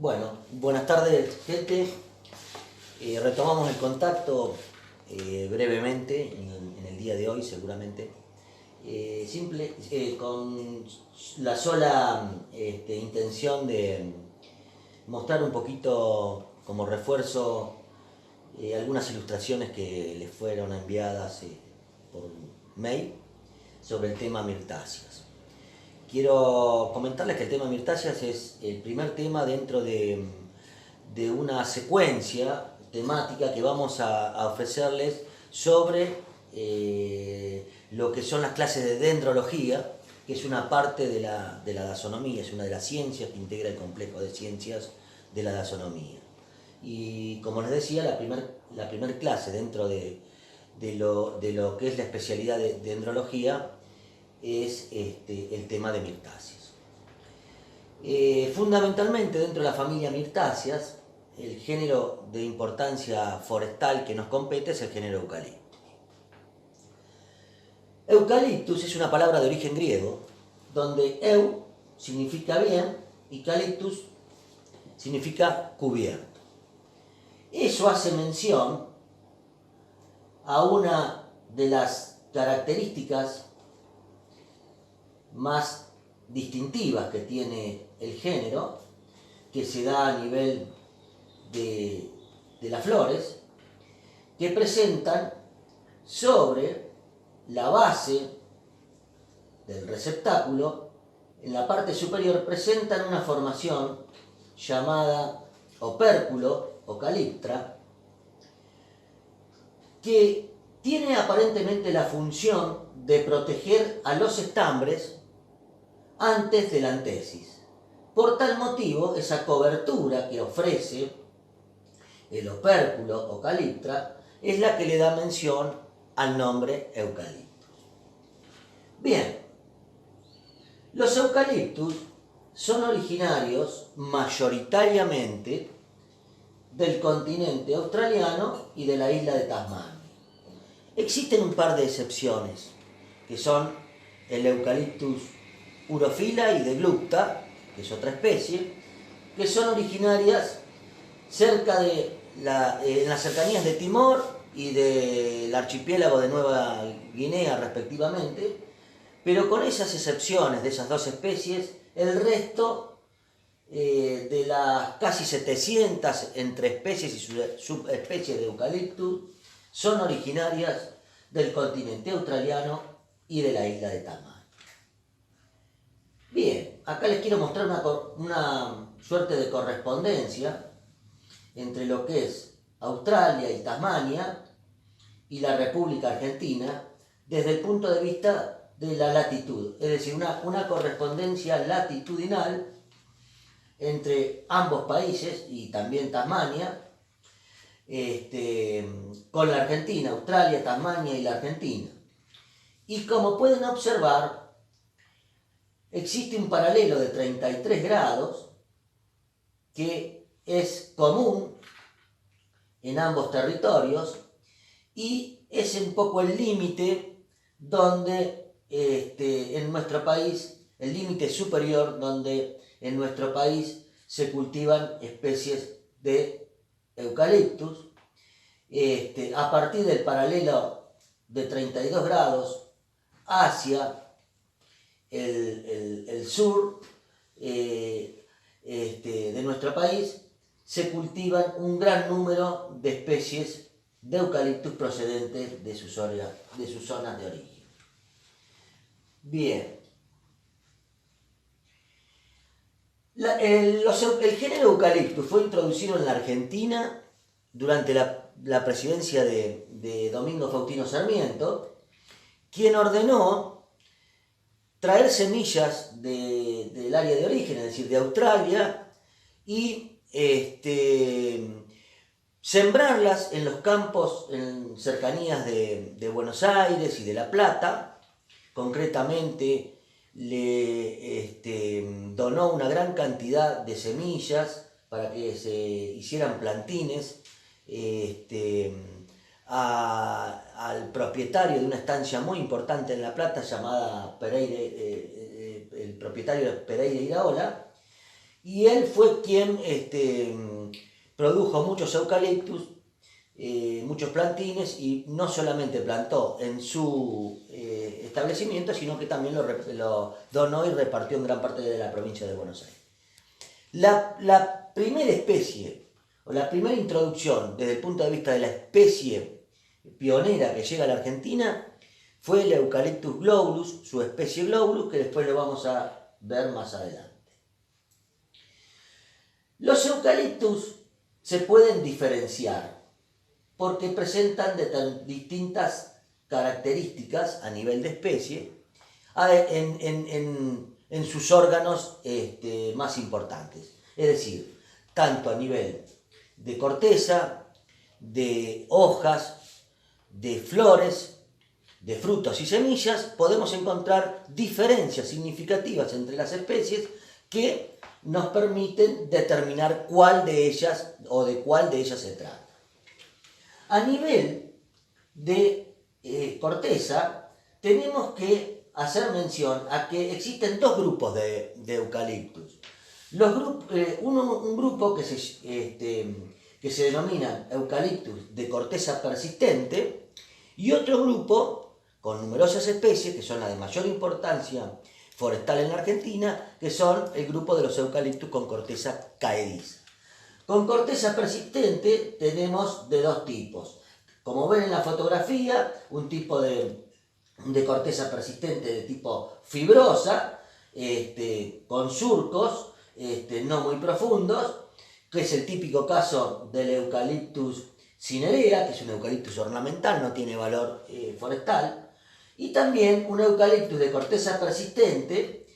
Bueno, buenas tardes, gente. Retomamos el contacto brevemente en el día de hoy, seguramente. Con la sola intención de mostrar un poquito como refuerzo algunas ilustraciones que les fueron enviadas por mail sobre el tema mirtáceas. Quiero comentarles que el tema mirtáceas es el primer tema dentro de una secuencia temática que vamos a ofrecerles sobre lo que son las clases de dendrología, que es una parte de la dasonomía, es una de las ciencias que integra el complejo de ciencias de la dasonomía. Y como les decía, la primer clase dentro de lo que es la especialidad de dendrología es el tema de mirtáceas. Fundamentalmente dentro de la familia mirtáceas, el género de importancia forestal que nos compete es el género Eucaliptus. Eucaliptus es una palabra de origen griego, donde eu significa bien y calyptus significa cubierto. Eso hace mención a una de las características más distintivas que tiene el género, que se da a nivel de las flores, que presentan sobre la base del receptáculo, en la parte superior presentan una formación llamada opérculo o caliptra, que tiene aparentemente la función de proteger a los estambres antes de la antesis. Por tal motivo, esa cobertura que ofrece el opérculo o caliptra es la que le da mención al nombre eucaliptus. Bien, los eucaliptus son originarios mayoritariamente del continente australiano y de la isla de Tasmania. Existen un par de excepciones, que son el Eucalyptus urophila y de Glucta, que es otra especie, que son originarias cerca de en las cercanías de Timor y del archipiélago de Nueva Guinea respectivamente, pero con esas excepciones de esas dos especies, el resto de las casi 700 entre especies y subespecies de Eucaliptus son originarias del continente australiano y de la isla de Tasmania. Bien, acá les quiero mostrar una suerte de correspondencia entre lo que es Australia y Tasmania y la República Argentina desde el punto de vista de la latitud, es decir, una correspondencia latitudinal entre ambos países y también Tasmania, con la Argentina, Australia, Tasmania y la Argentina. Y como pueden observar, existe un paralelo de 33 grados que es común en ambos territorios y es un poco el límite donde en nuestro país, el límite superior donde en nuestro país se cultivan especies de eucaliptus, a partir del paralelo de 32 grados hacia el sur de nuestro país, se cultivan un gran número de especies de eucaliptus procedentes de sus zonas de origen. Bien. El género Eucaliptus fue introducido en la Argentina durante la presidencia de Domingo Faustino Sarmiento, quien ordenó traer semillas del área de origen, es decir, de Australia, y sembrarlas en los campos en cercanías de Buenos Aires y de La Plata. Concretamente le donó una gran cantidad de semillas para que se hicieran plantines al propietario de una estancia muy importante en La Plata llamada Pereira, el propietario de Pereira Iraola, y él fue quien produjo muchos eucaliptus, muchos plantines, y no solamente plantó en su establecimiento, sino que también lo donó y repartió en gran parte de la provincia de Buenos Aires. La primera especie, o la primera introducción desde el punto de vista de la especie pionera que llega a la Argentina, fue el Eucalyptus globulus, su especie globulus, que después lo vamos a ver más adelante. Los eucaliptus se pueden diferenciar porque presentan distintas características a nivel de especie en sus órganos más importantes. Es decir, tanto a nivel de corteza, de hojas, de flores, de frutos y semillas, podemos encontrar diferencias significativas entre las especies que nos permiten determinar cuál de ellas o de cuál de ellas se trata. A nivel de corteza, tenemos que hacer mención a que existen dos grupos de eucaliptus. Un grupo que se denomina eucaliptus de corteza persistente, y otro grupo con numerosas especies, que son las de mayor importancia forestal en la Argentina, que son el grupo de los eucaliptus con corteza caediza. Con corteza persistente tenemos de dos tipos. Como ven en la fotografía, un tipo de corteza persistente de tipo fibrosa, con surcos no muy profundos, que es el típico caso del Eucalyptus cinerea, que es un eucaliptus ornamental, no tiene valor forestal, y también un eucaliptus de corteza persistente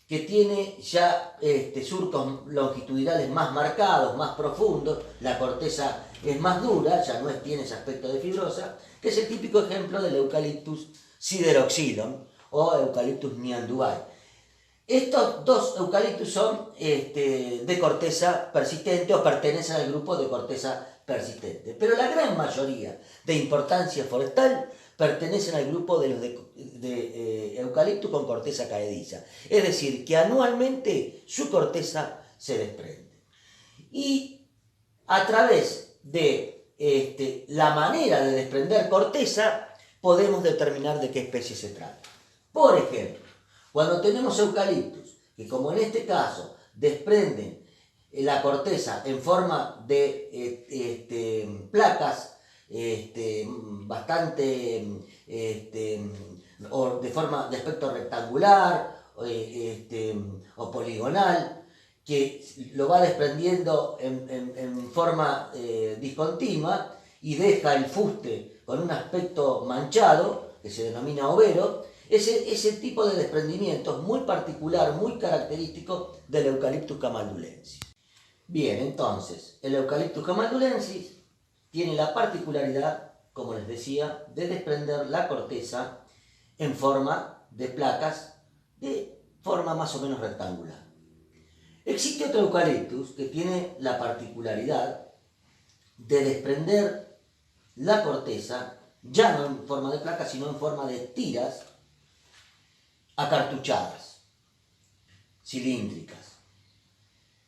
que tiene ya surcos longitudinales más marcados, más profundos, la corteza es más dura, ya no tiene ese aspecto de fibrosa, que es el típico ejemplo del Eucalyptus sideroxylon o Eucalyptus nyandubai. Estos dos eucaliptus son de corteza persistente o pertenecen al grupo de corteza persistente, pero la gran mayoría de importancia forestal pertenecen al grupo de los eucaliptus con corteza caediza, es decir, que anualmente su corteza se desprende. Y a través de la manera de desprender corteza podemos determinar de qué especie se trata. Por ejemplo, cuando tenemos eucaliptus que, como en este caso, desprenden la corteza en forma de placas bastante o de aspecto rectangular o poligonal, que lo va desprendiendo en forma discontinua y deja el fuste con un aspecto manchado, que se denomina overo. Ese tipo de desprendimiento es muy particular, muy característico del Eucalyptus camaldulensis. Bien, entonces, el Eucalyptus camaldulensis tiene la particularidad, como les decía, de desprender la corteza en forma de placas de forma más o menos rectangular. Existe otro eucaliptus que tiene la particularidad de desprender la corteza ya no en forma de placas, sino en forma de tiras acartuchadas, cilíndricas.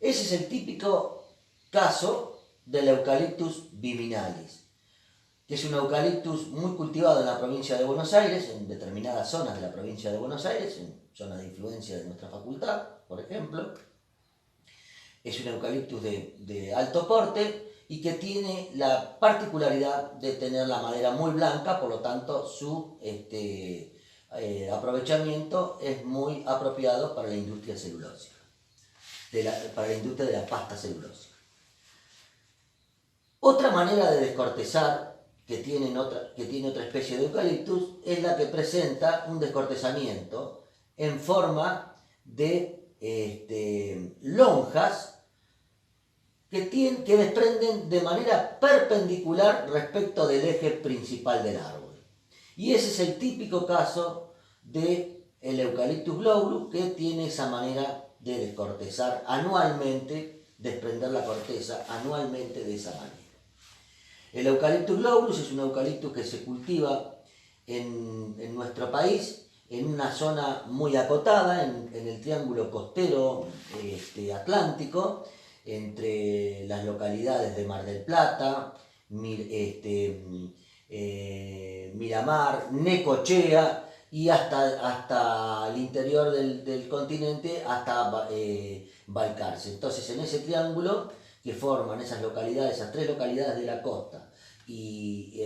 Ese es el típico caso del Eucalyptus viminalis, que es un eucaliptus muy cultivado en la provincia de Buenos Aires, en determinadas zonas de la provincia de Buenos Aires, en zonas de influencia de nuestra facultad, por ejemplo. Es un eucaliptus de alto porte y que tiene la particularidad de tener la madera muy blanca, por lo tanto su aprovechamiento es muy apropiado para la industria celulósica, para la industria de la pasta celulósica. Otra manera de descortezar que tiene otra especie de eucaliptus es la que presenta un descortezamiento en forma de lonjas que desprenden de manera perpendicular respecto del eje principal del árbol. Y ese es el típico caso del Eucalyptus globulus, que tiene esa manera de descortezar anualmente, desprender la corteza anualmente de esa manera. El Eucalyptus globulus es un eucaliptus que se cultiva en nuestro país en una zona muy acotada, en el triángulo costero atlántico, entre las localidades de Mar del Plata, Miramar, Necochea y hasta el interior del continente, hasta Balcarce. Entonces, en ese triángulo que forman esas localidades, esas tres localidades de la costa, y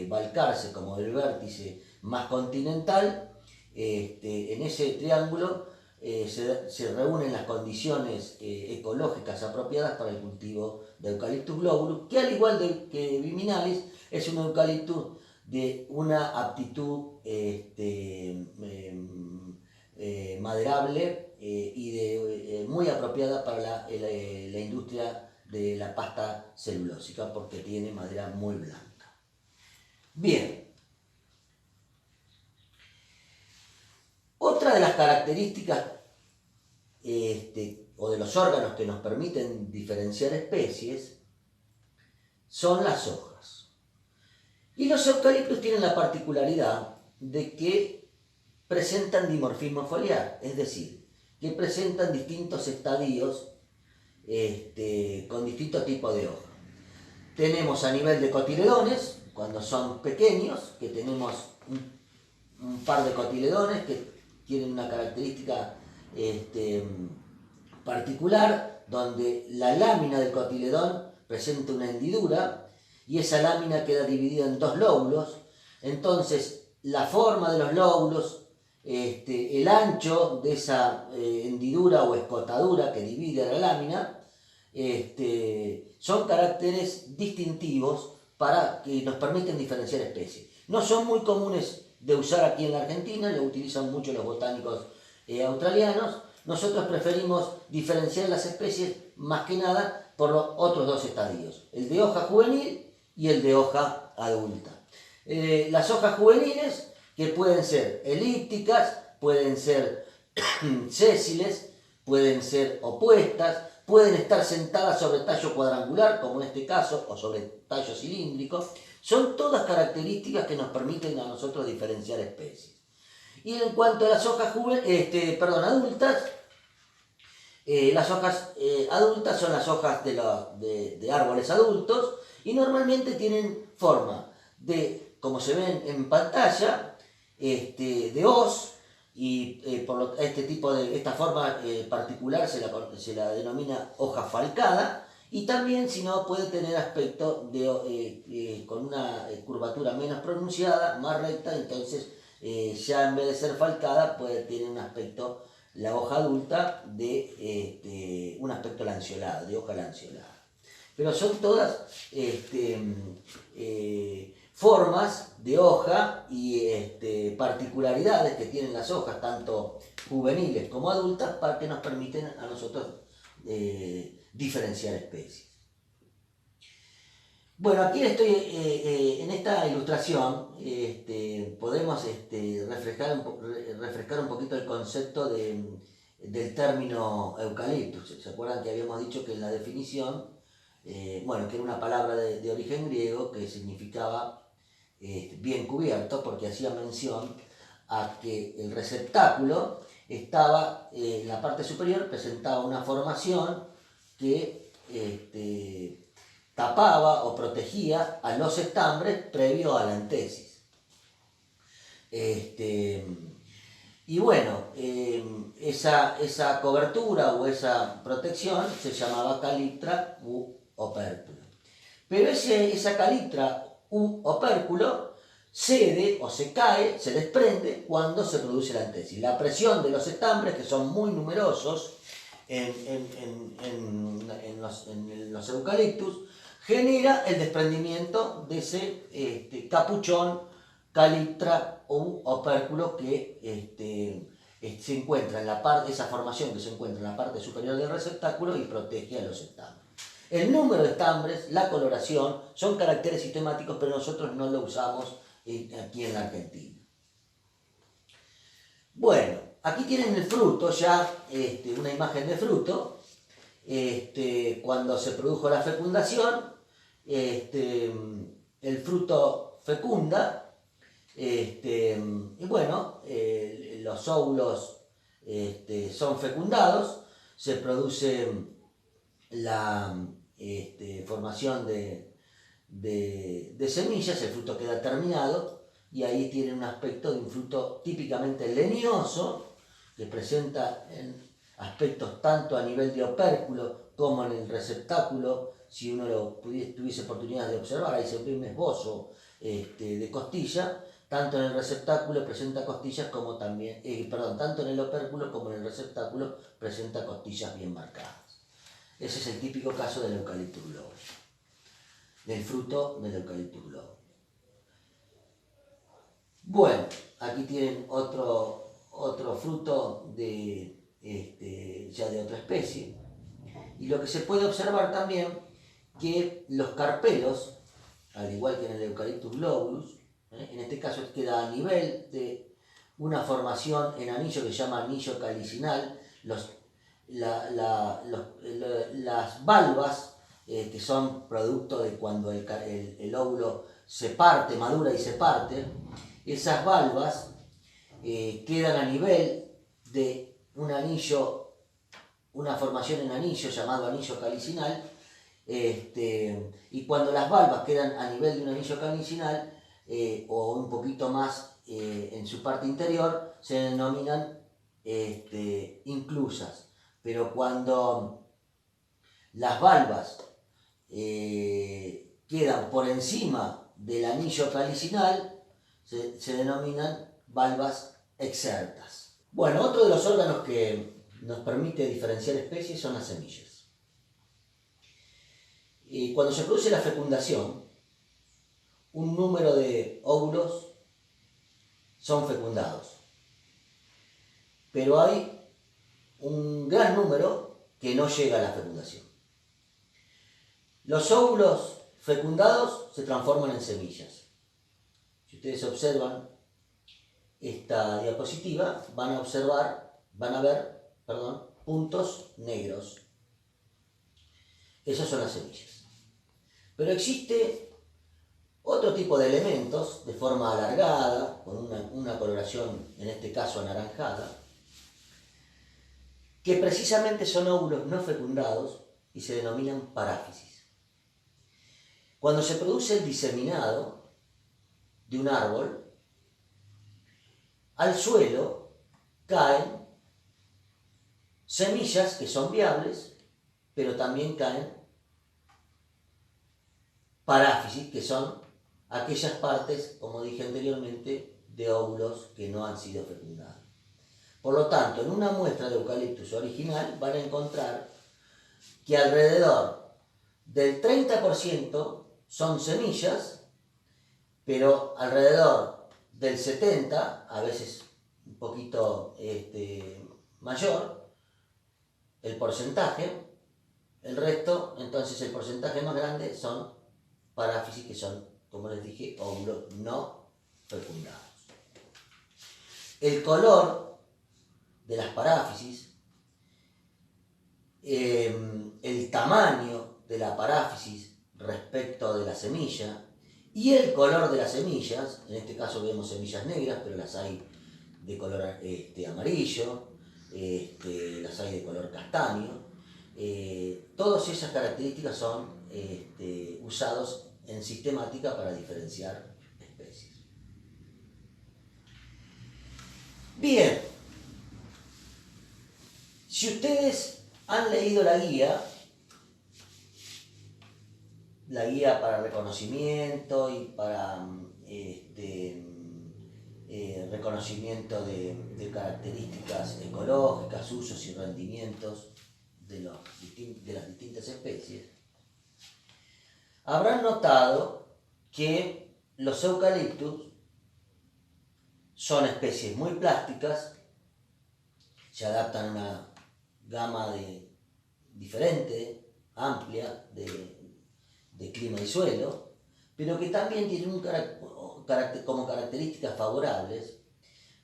Balcarce como el vértice más continental, en ese triángulo se reúnen las condiciones ecológicas apropiadas para el cultivo de Eucalyptus globulus, que al igual que Viminalis, es un eucaliptus de una aptitud maderable y muy apropiada para la industria de la pasta celulósica, porque tiene madera muy blanca. Bien. Otra de las características o de los órganos que nos permiten diferenciar especies son las hojas. Y los eucaliptos tienen la particularidad de que presentan dimorfismo foliar, es decir, que presentan distintos estadios con distintos tipos de hoja. Tenemos a nivel de cotiledones, cuando son pequeños, que tenemos un par de cotiledones que tienen una característica particular, donde la lámina del cotiledón presenta una hendidura y esa lámina queda dividida en dos lóbulos. Entonces, la forma de los lóbulos, el ancho de esa hendidura o escotadura que divide la lámina, son caracteres distintivos para que nos permiten diferenciar especies. No son muy comunes de usar aquí en la Argentina, lo utilizan mucho los botánicos australianos. Nosotros preferimos diferenciar las especies más que nada por los otros dos estadios, el de hoja juvenil y el de hoja adulta. Las hojas juveniles, que pueden ser elípticas, pueden ser sésiles, pueden ser opuestas, pueden estar sentadas sobre tallo cuadrangular, como en este caso, o sobre tallo cilíndrico. Son todas características que nos permiten a nosotros diferenciar especies. Y en cuanto a las hojas adultas, las hojas adultas son las hojas de árboles adultos y normalmente tienen forma de, como se ven en pantalla, de hoz, y esta forma particular se la denomina hoja falcada. Y también, si no, puede tener aspecto con una curvatura menos pronunciada, más recta. Entonces ya en vez de ser falcada, puede tener un aspecto, la hoja adulta, de un aspecto lanceolado, de hoja lanceolada. Pero son todas formas de hoja y particularidades que tienen las hojas, tanto juveniles como adultas, para que nos permiten a nosotros diferenciar especies. Bueno, aquí estoy en esta ilustración, podemos refrescar un poquito el concepto del término eucaliptus. ¿Se acuerdan que habíamos dicho que en la definición, que era una palabra de origen griego que significaba bien cubierto, porque hacía mención a que el receptáculo estaba en la parte superior, presentaba una formación que tapaba o protegía a los estambres previo a la antesis. Y bueno, esa cobertura o esa protección se llamaba caliptra u opérculo. Pero esa caliptra u opérculo cede o se cae, se desprende cuando se produce la antesis. La presión de los estambres, que son muy numerosos en los eucaliptus, genera el desprendimiento de ese capuchón, caliptra u opérculo que se encuentra en la parte, esa formación que se encuentra en la parte superior del receptáculo y protege a los estambres. El número de estambres, la coloración, son caracteres sistemáticos, pero nosotros no lo usamos aquí en la Argentina. Bueno, aquí tienen el fruto ya, una imagen de fruto. Cuando se produjo la fecundación, el fruto fecunda, Y bueno, los óvulos son fecundados, se produce la formación de semillas, el fruto queda terminado y ahí tiene un aspecto de un fruto típicamente leñoso, que presenta en aspectos tanto a nivel de opérculo como en el receptáculo. Si uno tuviese oportunidad de observar, ahí se ve un esbozo de costilla, tanto en el receptáculo presenta costillas como también, tanto en el opérculo como en el receptáculo presenta costillas bien marcadas. Ese es el típico caso del Eucalyptus globulus, del fruto del Eucalyptus globulus. Bueno, aquí tienen otro fruto ya de otra especie. Y lo que se puede observar también, que los carpelos, al igual que en el Eucalyptus globulus, en este caso queda a nivel de una formación en anillo que se llama anillo calicinal. Las valvas, que son producto de cuando el óvulo se parte, madura y se parte, esas valvas quedan a nivel de un anillo, una formación en anillo llamado anillo calicinal, y cuando las valvas quedan a nivel de un anillo calicinal, o un poquito más en su parte interior, se denominan inclusas. Pero cuando las valvas quedan por encima del anillo calicinal, se denominan valvas exertas. Bueno, otro de los órganos que nos permite diferenciar especies son las semillas. Cuando se produce la fecundación, un número de óvulos son fecundados, pero hay un gran número que no llega a la fecundación. Los óvulos fecundados se transforman en semillas. Si ustedes observan esta diapositiva, van a ver puntos negros. Esas son las semillas. Pero existe otro tipo de elementos de forma alargada, con una coloración, en este caso anaranjada, que precisamente son óvulos no fecundados y se denominan paráfisis. Cuando se produce el diseminado de un árbol, al suelo caen semillas que son viables, pero también caen paráfisis, que son aquellas partes, como dije anteriormente, de óvulos que no han sido fecundados. Por lo tanto, en una muestra de Eucalyptus original van a encontrar que alrededor del 30% son semillas, pero alrededor del 70%, a veces un poquito mayor, el porcentaje. El resto, entonces el porcentaje más grande son paráfisis, que son, como les dije, óvulos no fecundados. El color de las paráfisis, el tamaño de la paráfisis respecto de la semilla y el color de las semillas, en este caso vemos semillas negras, pero las hay de color amarillo, las hay de color castaño. Todas esas características son usados en sistemática para diferenciar especies. Bien, si ustedes han leído la guía para reconocimiento y para reconocimiento de características ecológicas, usos y rendimientos de las distintas especies, habrán notado que los eucaliptus son especies muy plásticas, se adaptan a una gama diferente, amplia, de clima y suelo, pero que también tienen como características favorables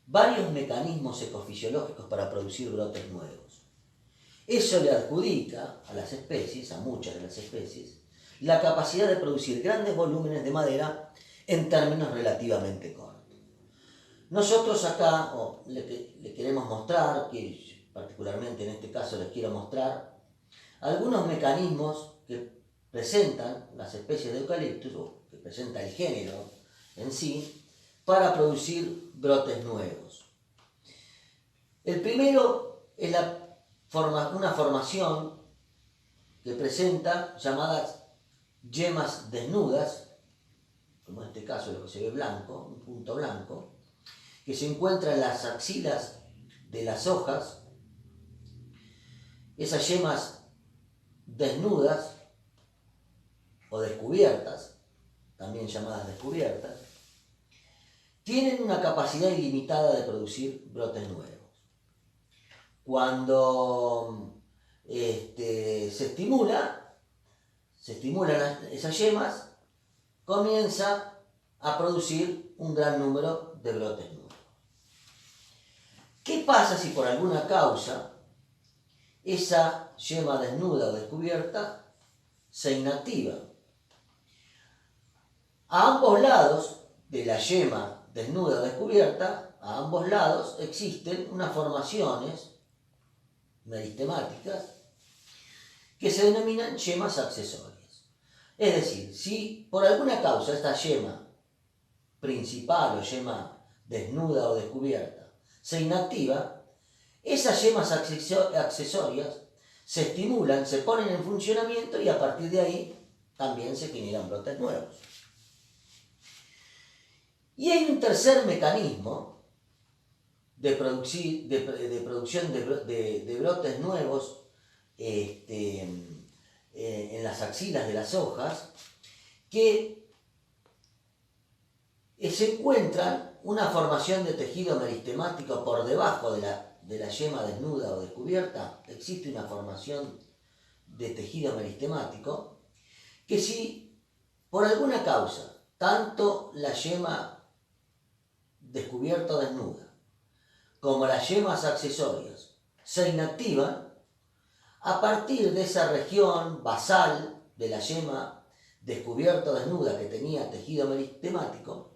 varios mecanismos ecofisiológicos para producir brotes nuevos. Eso le adjudica a las especies, a muchas de las especies, la capacidad de producir grandes volúmenes de madera en términos relativamente cortos. Nosotros acá le queremos mostrar, que particularmente en este caso les quiero mostrar, algunos mecanismos que presentan las especies de eucaliptus, o que presenta el género en sí, para producir brotes nuevos. El primero es una formación que presenta llamadas yemas desnudas, como en este caso lo que se ve blanco, un punto blanco, que se encuentra en las axilas de las hojas. Esas yemas desnudas o descubiertas, también llamadas descubiertas, tienen una capacidad ilimitada de producir brotes nuevos. Cuando se estimulan esas yemas, comienza a producir un gran número de brotes nuevos. ¿Qué pasa si por alguna causa esa yema desnuda o descubierta se inactiva? A ambos lados de la yema desnuda o descubierta, a ambos lados existen unas formaciones meristemáticas que se denominan yemas accesorias. Es decir, si por alguna causa esta yema principal o yema desnuda o descubierta se inactiva, esas yemas accesorias se estimulan, se ponen en funcionamiento y a partir de ahí también se generan brotes nuevos. Y hay un tercer mecanismo de producción de brotes nuevos en las axilas de las hojas, que se encuentra una formación de tejido meristemático por debajo de la yema desnuda o descubierta. Existe una formación de tejido meristemático que, si por alguna causa tanto la yema descubierta o desnuda como las yemas accesorias se inactivan, a partir de esa región basal de la yema descubierta o desnuda que tenía tejido meristemático,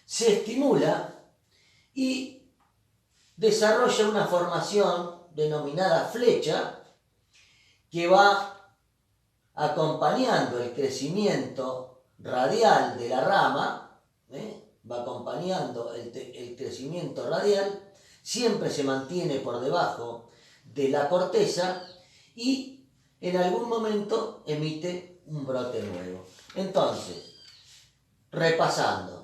se estimula y desarrolla una formación denominada flecha que va acompañando el crecimiento radial de la rama, va acompañando el crecimiento radial, siempre se mantiene por debajo de la corteza y en algún momento emite un brote nuevo. Entonces, repasando,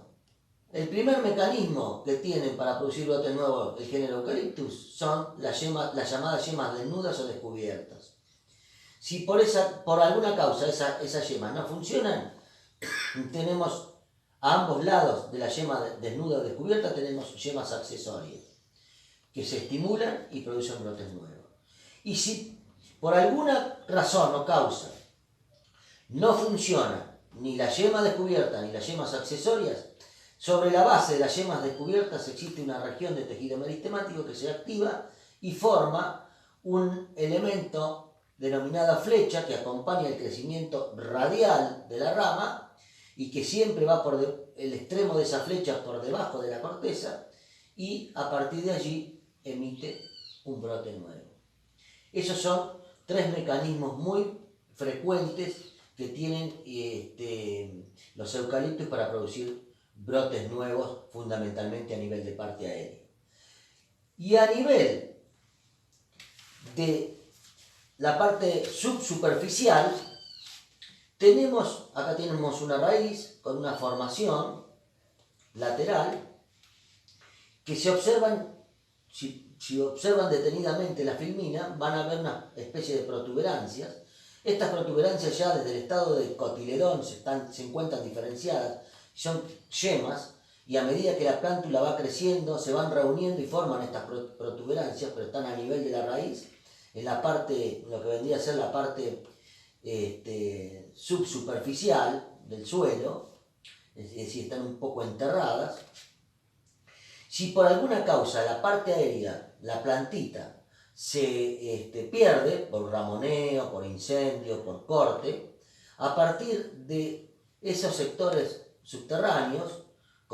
el primer mecanismo que tienen para producir brotes nuevos el género Eucalyptus son las llamadas yemas desnudas o descubiertas. Si por alguna causa esas yemas no funcionan, tenemos a ambos lados de la yema desnuda o descubierta tenemos yemas accesorias que se estimulan y producen brotes nuevos. Y si por alguna razón o causa no funciona ni la yema descubierta ni las yemas accesorias, sobre la base de las yemas descubiertas existe una región de tejido meristemático que se activa y forma un elemento denominado flecha que acompaña el crecimiento radial de la rama y que siempre va por el extremo de esa flecha por debajo de la corteza y a partir de allí emite un brote nuevo. Esos son tres mecanismos muy frecuentes que tienen los eucaliptos para producir brotes nuevos, fundamentalmente a nivel de parte aérea. Y a nivel de la parte subsuperficial, acá tenemos una raíz con una formación lateral que si observan detenidamente la filmina, van a ver una especie de protuberancias. Estas protuberancias ya desde el estado de cotiledón se encuentran diferenciadas, son yemas, y a medida que la plántula va creciendo, se van reuniendo y forman estas protuberancias, pero están a nivel de la raíz, en la parte, lo que vendría a ser la parte subsuperficial del suelo, es decir, están un poco enterradas. Si por alguna causa la parte aérea, la plantita, se pierde por ramoneo, por incendio, por corte, a partir de esos sectores subterráneos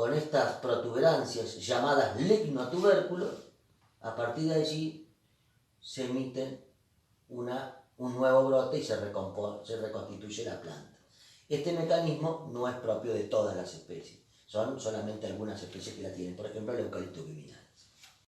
con estas protuberancias llamadas lignotubérculos, a partir de allí se emiten un nuevo brote y se reconstituye la planta. Este mecanismo no es propio de todas las especies, son solamente algunas especies que la tienen, por ejemplo el eucalipto viminal.